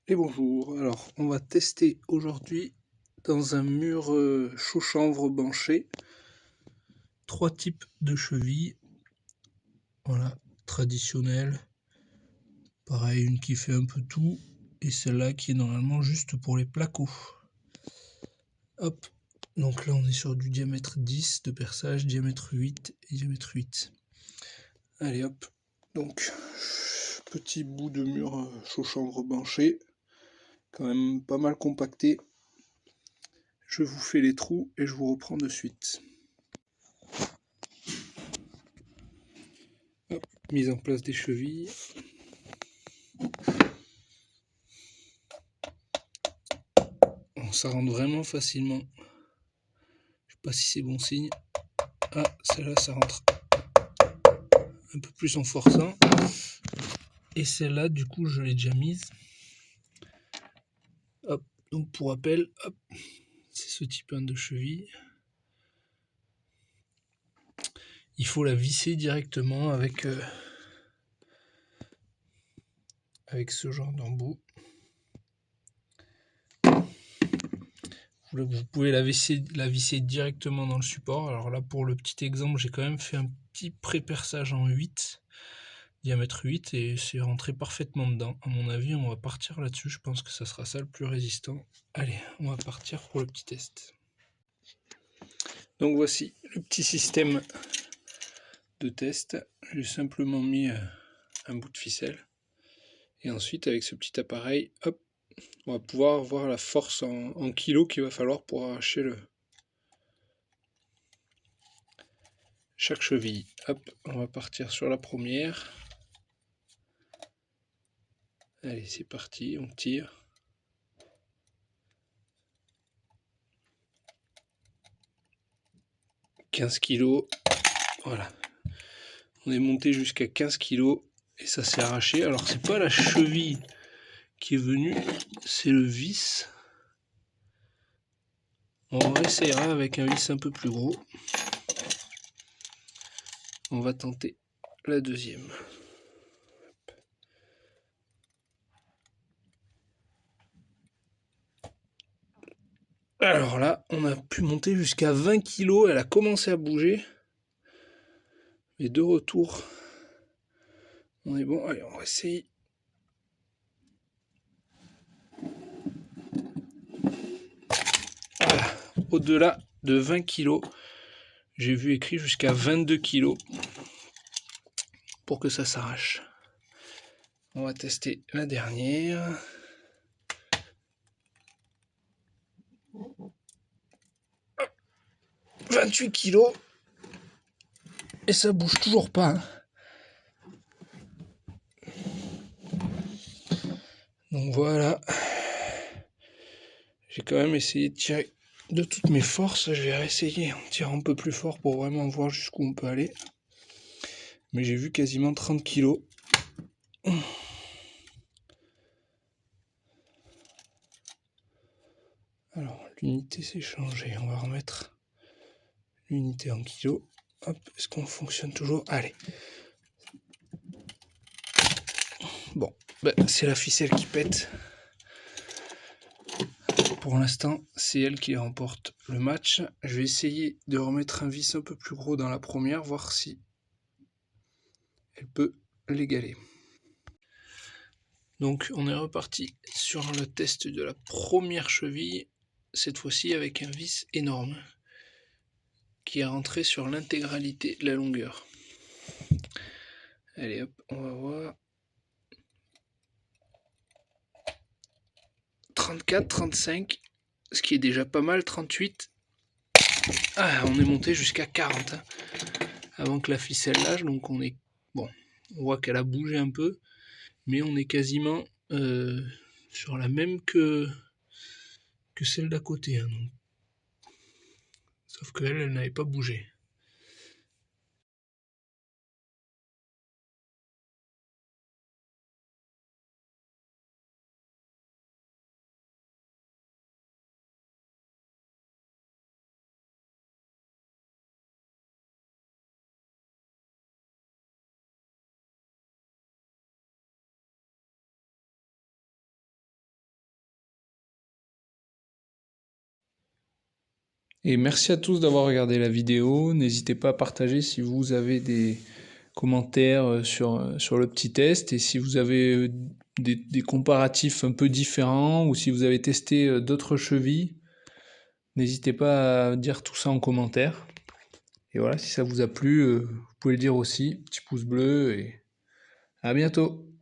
Et bonjour, alors on va tester aujourd'hui dans un mur chaud chanvre banché 3 types de chevilles. Voilà, traditionnelle, pareil, une qui fait un peu tout et celle-là qui est normalement juste pour les placos. Hop, donc là on est sur du diamètre 10 de perçage, diamètre 8 et diamètre 8. Allez hop, donc petit bout de mur chaud chanvre banché, quand même pas mal compacté. Je vous fais les trous et je vous reprends de suite. Hop, mise en place des chevilles. Bon, ça rentre vraiment facilement. Je sais pas si c'est bon signe. Ah, celle-là, ça rentre un peu plus en forçant. Et celle-là, du coup, je l'ai déjà mise. Hop, donc pour rappel, hop, c'est ce type de cheville. Il faut la visser directement avec ce genre d'embout. Vous pouvez la visser directement dans le support. Alors là, pour le petit exemple, j'ai quand même fait un petit pré-perçage en 8, diamètre 8, et c'est rentré parfaitement dedans. À mon avis, on va partir là-dessus. Je pense que ça sera ça le plus résistant. Allez, on va partir pour le petit test. Donc voici le petit système de test. J'ai simplement mis un bout de ficelle. Et ensuite, avec ce petit appareil, hop, on va pouvoir voir la force en kilos qu'il va falloir pour arracher chaque cheville. Hop, on va partir sur la première. Allez, c'est parti, on tire. « 15 kg, voilà. On est monté jusqu'à 15 kg et ça s'est arraché. Alors, c'est pas la cheville qui est venue, c'est le vis. On réessayera avec un vis un peu plus gros. On va tenter la deuxième. Alors là, on a pu monter jusqu'à 20 kg. Elle a commencé à bouger. Mais de retour, on est bon. Allez, on va essayer. Voilà. Au-delà de 20 kg, j'ai vu écrit jusqu'à 22 kg pour que ça s'arrache. On va tester la dernière. Hop. 28 kg. Et ça bouge toujours pas. Donc voilà. J'ai quand même essayé de tirer de toutes mes forces. Je vais réessayer en tirant un peu plus fort pour vraiment voir jusqu'où on peut aller. Mais j'ai vu quasiment 30 kg. Alors, l'unité s'est changée. On va remettre l'unité en kilos. Hop, est-ce qu'on fonctionne toujours? Allez. Bon, ben, c'est la ficelle qui pète. Pour l'instant, c'est elle qui remporte le match. Je vais essayer de remettre un vis un peu plus gros dans la première, voir si elle peut l'égaler. Donc on est reparti sur le test de la première cheville, cette fois-ci avec un vis énorme qui est rentré sur l'intégralité de la longueur. Allez hop, on va voir. 34, 35, ce qui est déjà pas mal, 38. Ah, on est monté jusqu'à 40 hein, avant que la ficelle lâche, donc on est... Bon, on voit qu'elle a bougé un peu, mais on est quasiment sur la même que celle d'à côté. Hein, donc. Sauf qu'elle, elle n'avait pas bougé. Et merci à tous d'avoir regardé la vidéo. N'hésitez pas à partager si vous avez des commentaires sur le petit test et si vous avez des comparatifs un peu différents ou si vous avez testé d'autres chevilles. N'hésitez pas à dire tout ça en commentaire. Et voilà, si ça vous a plu, vous pouvez le dire aussi. Petit pouce bleu et à bientôt.